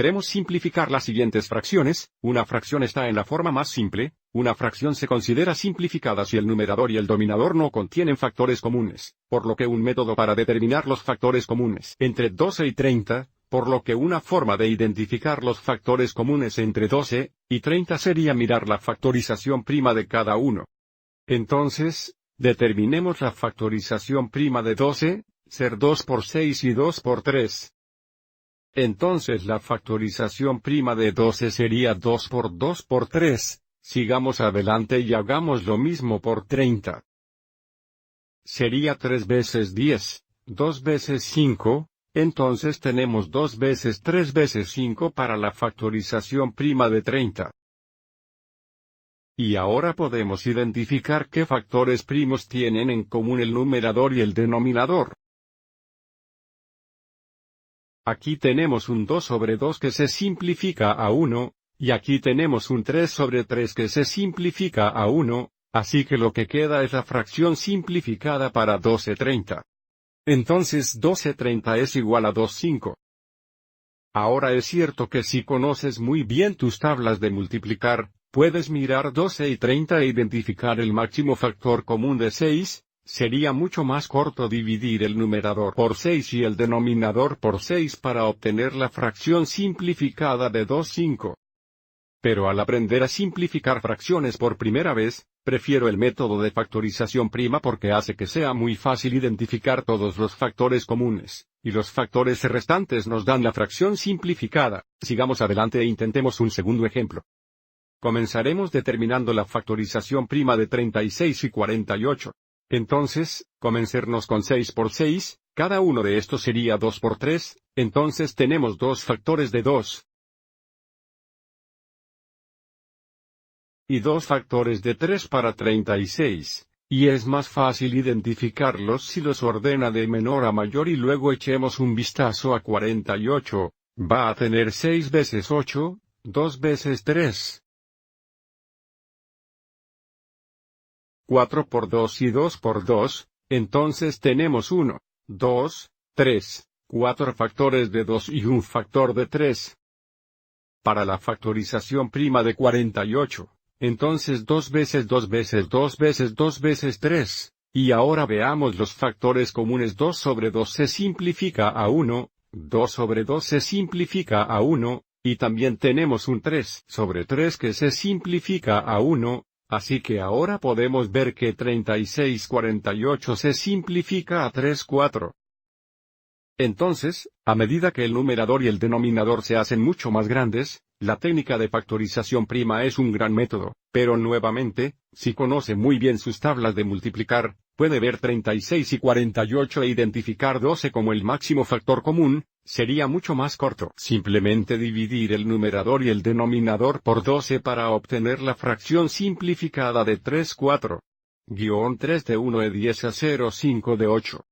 Queremos simplificar las siguientes fracciones. Una fracción está en la forma más simple. Una fracción se considera simplificada si el numerador y el denominador no contienen factores comunes, por lo que un método para determinar los factores comunes entre 12 y 30, por lo que una forma de identificar los factores comunes entre 12 y 30 sería mirar la factorización prima de cada uno. Entonces, determinemos la factorización prima de 12, ser 2 por 6 y 2 por 3. Entonces la factorización prima de 12 sería 2 por 3, sigamos adelante y hagamos lo mismo por 30. Sería 3 veces 10, 2 veces 5, entonces tenemos 2 veces 3 veces 5 para la factorización prima de 30. Y ahora podemos identificar qué factores primos tienen en común el numerador y el denominador. Aquí tenemos un 2 sobre 2 que se simplifica a 1, y aquí tenemos un 3 sobre 3 que se simplifica a 1, así que lo que queda es la fracción simplificada para 12/30. Entonces 12/30 es igual a 2/5. Ahora es cierto que si conoces muy bien tus tablas de multiplicar, puedes mirar 12 y 30 e identificar el máximo factor común de 6. Sería mucho más corto dividir el numerador por 6 y el denominador por 6 para obtener la fracción simplificada de 2/5. Pero al aprender a simplificar fracciones por primera vez, prefiero el método de factorización prima porque hace que sea muy fácil identificar todos los factores comunes, y los factores restantes nos dan la fracción simplificada. Sigamos adelante e intentemos un segundo ejemplo. Comenzaremos determinando la factorización prima de 36 y 48. Entonces, comencemos con 6 por 6, cada uno de estos sería 2 por 3, entonces tenemos dos factores de 2. Y dos factores de 3 para 36, y es más fácil identificarlos si los ordena de menor a mayor y luego echemos un vistazo a 48, va a tener 6 veces 8, 2 veces 3. 4 por 2 y 2 por 2, entonces tenemos 1, 2, 3, 4 factores de 2 y un factor de 3. Para la factorización prima de 48, entonces 2 veces 2 veces 2 veces 2 veces 3, y ahora veamos los factores comunes. 2 sobre 2 se simplifica a 1, 2 sobre 2 se simplifica a 1, y también tenemos un 3 sobre 3 que se simplifica a 1, así que ahora podemos ver que 36/48 se simplifica a 3/4. Entonces, a medida que el numerador y el denominador se hacen mucho más grandes, la técnica de factorización prima es un gran método, pero nuevamente, si conoce muy bien sus tablas de multiplicar, puede ver 36 y 48 e identificar 12 como el máximo factor común. Sería mucho más corto simplemente dividir el numerador y el denominador por 12 para obtener la fracción simplificada de 3/4. 3 de 1 e 10 a 0,5 de 8.